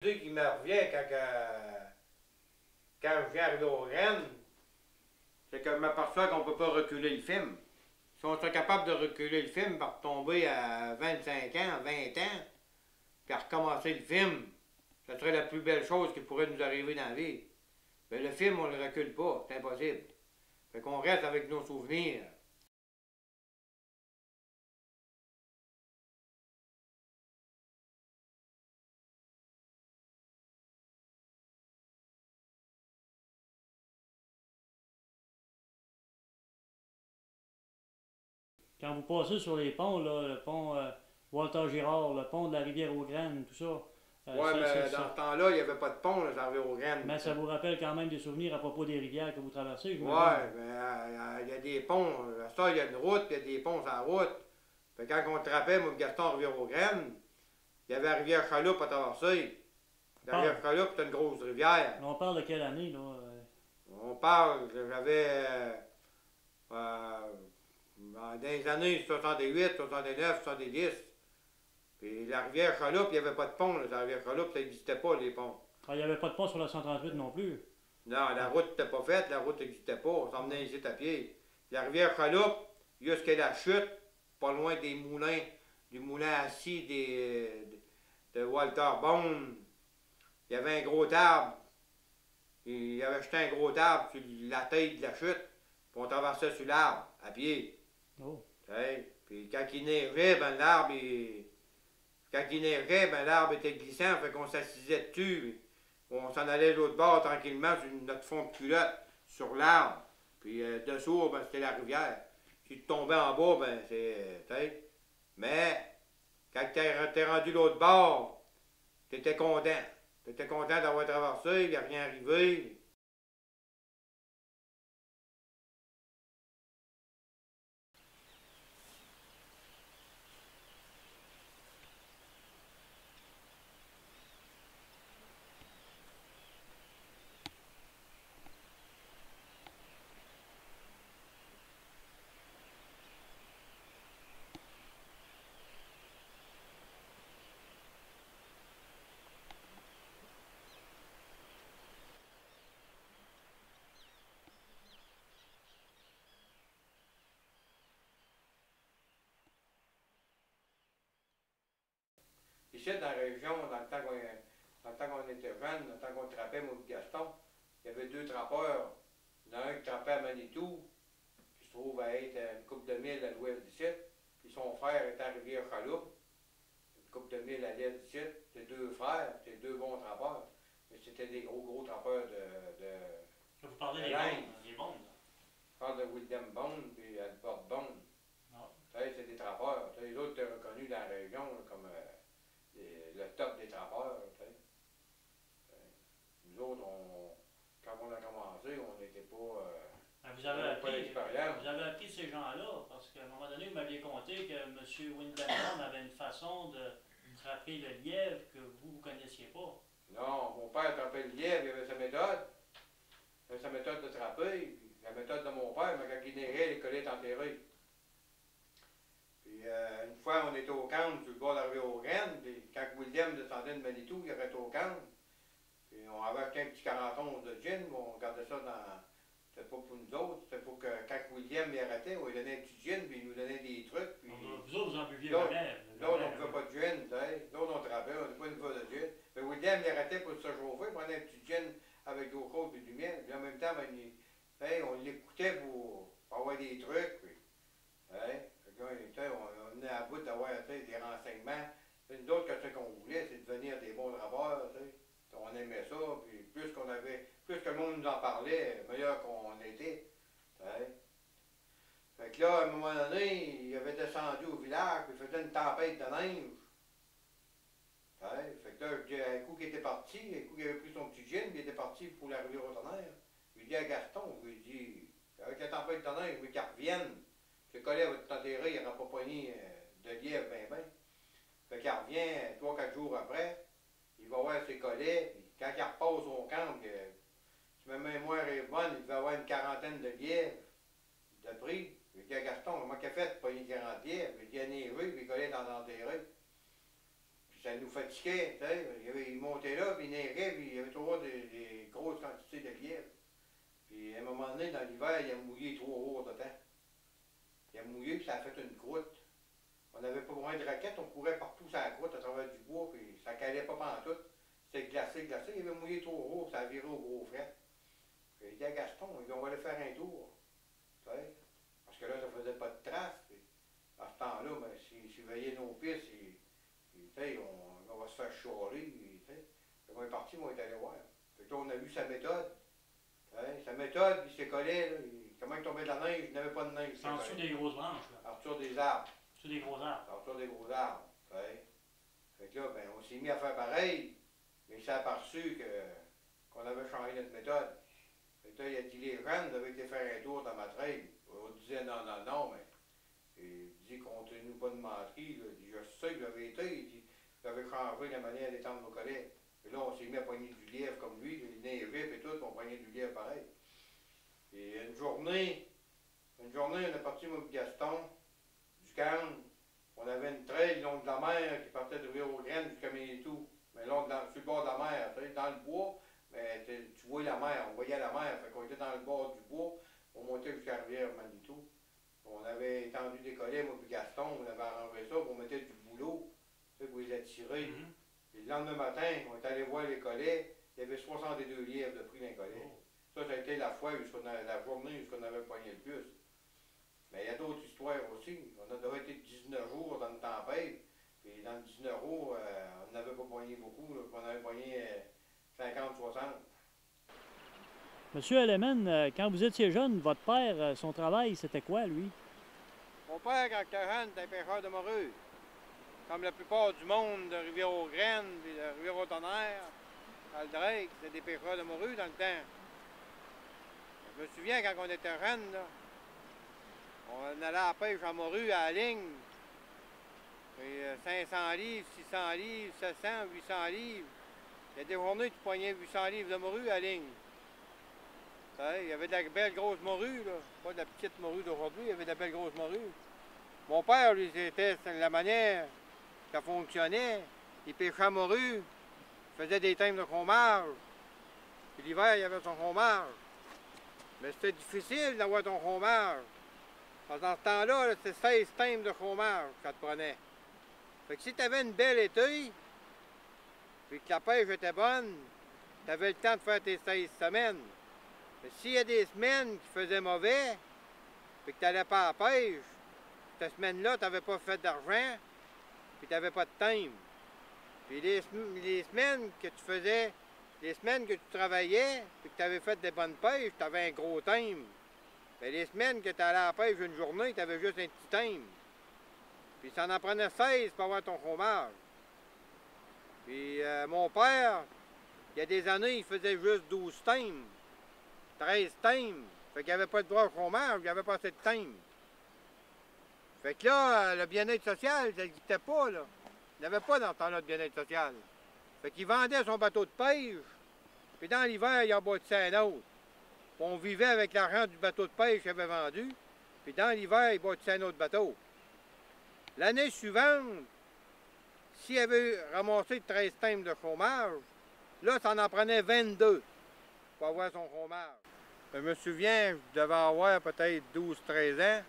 Qui me revient quand je viens arriver aux Rennes, c'est que je m'aperçois qu'on ne peut pas reculer le film. Si on serait capable de reculer le film par retomber à 25 ans, 20 ans, puis à recommencer le film, ce serait la plus belle chose qui pourrait nous arriver dans la vie. Mais le film, on ne le recule pas, c'est impossible. Fait qu'on reste avec nos souvenirs. Quand vous passez sur les ponts, là, le pont Walter Girard, le pont de la rivière aux Graines, tout ça, Ouais, mais dans ce temps-là, il n'y avait pas de pont, là, ça arrivait aux Rennes. mais ça vous rappelle quand même des souvenirs à propos des rivières que vous traversez, je me dis. Ouais, mais il y a des ponts. À ça, il y a une route, puis il y a des ponts sur la route. Fait quand on trappait, moi, Gaston, à Rivière-aux-Graines, il y avait la rivière Chaloupe à traverser. La rivière Chaloupe, c'est une grosse rivière. On parle de quelle année, là? On parle, j'avais dans les années 68, 69, 70. Puis la rivière Chaloupe, il n'y avait pas de pont. Là. La rivière Chaloupe, ça n'existait pas, les ponts. Il n'y avait pas de pont sur la 138 non plus. Non, la route n'était pas faite, la route n'existait pas. On s'emmenait ici à pied. La rivière Chaloupe, jusqu'à la chute, pas loin des moulins, du moulin assis de Walter Bond, il y avait un gros arbre. Il avait jeté un gros arbre sur la tête de la chute, puis on traversait sur l'arbre, à pied. Oh. Puis quand il neigeait, ben l'arbre, quand il neigeait, ben l'arbre était glissant, fait qu'on s'assisait dessus. On s'en allait de l'autre bord tranquillement sur notre fond de culotte, sur l'arbre. Puis dessous, ben, c'était la rivière. Si tu tombais en bas, ben c'est. Mais quand t'es rendu de l'autre bord, t'étais content. T'étais content d'avoir traversé, il n'y a rien arrivé. Ici, dans la région, dans le temps qu'on était jeune, dans le temps qu'on trappait, moi et Gaston, il y avait deux trappeurs. Il y en a un qui trappait à Manitou, qui se trouve à être à une couple de milles à l'ouest du site. Puis son frère était à Rivière-Chaloupe, une couple de milles à l'est du site. C'était deux frères, c'était deux bons trappeurs. Mais c'était des gros trappeurs Vous parlez des Landes. des bondes. Je parle de William Bond et Albert Bond. Non. C'est des trappeurs. Les autres étaient reconnus dans la région là, comme le top des trappeurs. Nous autres, quand on a commencé, on n'était pas. Vous On avez n'avait pas d'expérience. vous avez appris ces gens-là, parce qu'à un moment donné, vous m'aviez conté que M. Windenham avait une façon de frapper le lièvre que vous ne connaissiez pas. Non, mon père trappait le lièvre, il avait sa méthode. Il avait sa méthode de trapper. La méthode de mon père, mais quand il neigeait, les collets étaient enterrés. Puis une fois, on était au camp, sur le bord d'arriver aux Rennes, puis quand William descendait de Manitou, il arrêtait au camp. Puis on avait acheté un petit 41 de gin, on gardait ça dans. C'était pas pour nous autres, c'était pour que quand William y arrêtait, on lui donnait un petit gin, puis il nous donnait des trucs. Puis Vous autres, vous en buviez l'autre, jamais. on ne buvait pas de gin, tu sais. L'autre, on trappait, on n'avait pas une fois de gin. Mais William y arrêtait pour se chauffer, il prenait un petit gin avec de l'eau chaude et du miel. Puis en même temps, ben, on l'écoutait pour avoir des trucs. Puis, on venait à bout d'avoir des renseignements. Nous autres, ce qu'on voulait, c'est devenir des bons trappeurs. On aimait ça, puis plus que le monde nous en parlait, meilleur qu'on était. T'sais. Fait que là, à un moment donné, il avait descendu au village, puis il faisait une tempête de neige. Fait que là, un coup qu'il était parti, un coup qu'il avait pris son petit gin, puis il était parti pour la rivière au tonnerre. Je lui dis à Gaston, je lui dis, avec la tempête de neige, je veux qu'il revienne. Le collet va t'enterrer, il n'aura pas pogné de lièvre ben. Fait qu'il revient 3-4 jours après, il va voir ses collets, puis quand il repasse au camp, si ma mémoire est bonne, il devait avoir une quarantaine de lièvres de prix. Je dis à Gaston, comment qu'il a fait pour pogner 40 lièvres? Il dit, il a neigé, puis les collets étaient enterrés. Puis ça nous fatiguait, tu sais. Il montait là, puis il neigeait, puis il y avait toujours des grosses quantités de lièvres. Puis à un moment donné, dans l'hiver, il a mouillé 3 jours de temps. Il a mouillé, puis ça a fait une croûte. On n'avait pas besoin de raquettes, on courait partout sur la croûte à travers du bois, puis ça calait pas pantoute. C'était glacé, glacé. Il avait mouillé 3 jours, ça a viré au gros frais. Puis il dit à Gaston, on va aller faire un tour. Tu sais. Parce que là, ça faisait pas de traces. Puis à ce temps-là, ben, s'ils surveillaient nos pistes, on va se faire chialer. Fait qu'on est parti, on est allé voir. Fait que là, on a vu sa méthode. Sa méthode, il s'est collé, là, comment il tombait de la neige, il n'avait pas de neige. En dessous des grosses branches, là. En dessous des arbres. En dessous des gros arbres. En dessous des gros arbres. Fait que là, ben, on s'est mis à faire pareil, mais il s'est aperçu qu'on avait changé notre méthode. Fait que là, il a dit, les jeunes devaient été faire un tour dans ma traîne. On disait non, non, non, mais il dit, continue pas de mentir. Il dit, je sais que j'avais été. Il dit, j'avais changé la manière d'étendre nos collets. Et là, on s'est mis à poigner du lièvre comme lui, il neigeait et tout, on poignait du lièvre pareil. Et une journée, on est parti, moi et Gaston, du Cannes. On avait une traîne le long de la mer qui partait de Rivière-aux-Graines jusqu'à Manitou. Mais sur le bord de la mer, dans le bois, mais tu vois la mer, on voyait la mer. Fait qu'on était dans le bord du bois, on montait jusqu'à Rivière-Manitou. On avait étendu des collets, moi et Gaston, on avait arrangé ça, on mettait du boulot, pour les attirer. Et le lendemain matin, on est allé voir les collets, il y avait 62 lièvres de prix d'un collet. Ça a été la fois, la journée où on avait poigné le plus. Mais il y a d'autres histoires aussi. On a déjà été 19 jours dans une tempête, puis dans 19 jours, on n'avait pas poigné beaucoup, là, on avait poigné 50-60. Monsieur Alleman, quand vous étiez jeune, votre père, son travail, c'était quoi, lui? Mon père, quand il était jeune, était pêcheur de morue. Comme la plupart du monde de Rivière-aux-Graines, puis de Rivière-au-Tonnerre, à Drake, c'était des pêcheurs de morue dans le temps. Je me souviens quand on était jeunes, là, on allait à la pêche en morue à la ligne. Puis 500 livres, 600 livres, 700, 800 livres. Il y a des journées, tu poignais 800 livres de morue à la ligne. Il y avait de la belle grosse morue, là. Pas de la petite morue d'aujourd'hui, il y avait de la belle grosse morue. Mon père, lui, c'était la manière ça fonctionnait. Il pêchait à morue, il faisait des thèmes de fromage. Puis l'hiver, il y avait son fromage. Mais c'était difficile d'avoir ton fromage. Parce que dans ce temps-là, c'était 16 thèmes de fromage que ça te prenait. Fait que si tu avais une belle été, puis que la pêche était bonne, tu avais le temps de faire tes 16 semaines. Mais s'il y a des semaines qui faisaient mauvais, puis que tu n'allais pas à la pêche, cette semaine-là, tu n'avais pas fait d'argent, puis tu n'avais pas de thème. Puis les semaines que tu faisais, les semaines que tu travaillais, puis que tu avais fait des bonnes pêches, tu avais un gros thème. Mais les semaines que tu allais à la pêche une journée, tu avais juste un petit thème. Puis ça en prenait 16 pour avoir ton fromage. Puis mon père, il y a des années, il faisait juste 12 thèmes, 13 thèmes. Fait qu'il n'y avait pas de droit au fromage, il n'y avait pas assez de thèmes. Fait que là, le bien-être social, ça n'existait pas, là. Il n'y avait pas dans ce temps-là de bien-être social. Fait qu'il vendait son bateau de pêche, puis dans l'hiver, il en bâtissait un autre. Puis on vivait avec l'argent du bateau de pêche qu'il avait vendu, puis dans l'hiver, il bâtissait un autre bateau. L'année suivante, s'il avait ramassé 13 thèmes de fromage, là, ça en prenait 22 pour avoir son fromage. Je me souviens, je devais avoir peut-être 12-13 ans.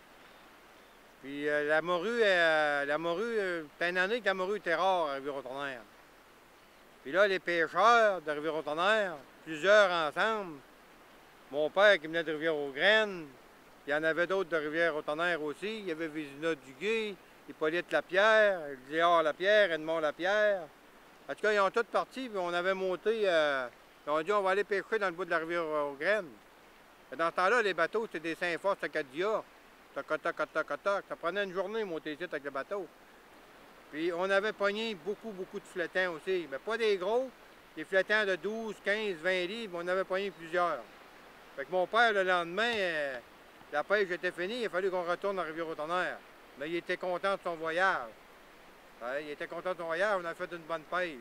Puis la morue, c'était une année que la morue était rare à Rivière-au-Tonnerre. Puis là, les pêcheurs de Rivière-au-Tonnerre, plusieurs ensemble, mon père qui venait de Rivière-aux-Graines, il y en avait d'autres de Rivière-au-Tonnerre aussi, il y avait Vézina Duguay, Hippolyte Lapierre, Léard Lapierre, Edmond Lapierre. En tout cas, ils ont tous parti, puis on avait monté, on a dit on va aller pêcher dans le bout de la Rivière-aux-Graines. Dans ce temps-là, les bateaux, c'était des Saint-Force Acadia. Ça prenait une journée monter ici avec le bateau. Puis on avait pogné beaucoup de flétans aussi. Mais pas des gros, des flétans de 12, 15, 20 livres, on avait pogné plusieurs. Fait que mon père, le lendemain, la pêche était finie, il a fallu qu'on retourne à Rivière-au-Tonnerre. Mais il était content de son voyage. Il était content de son voyage, on a fait une bonne pêche.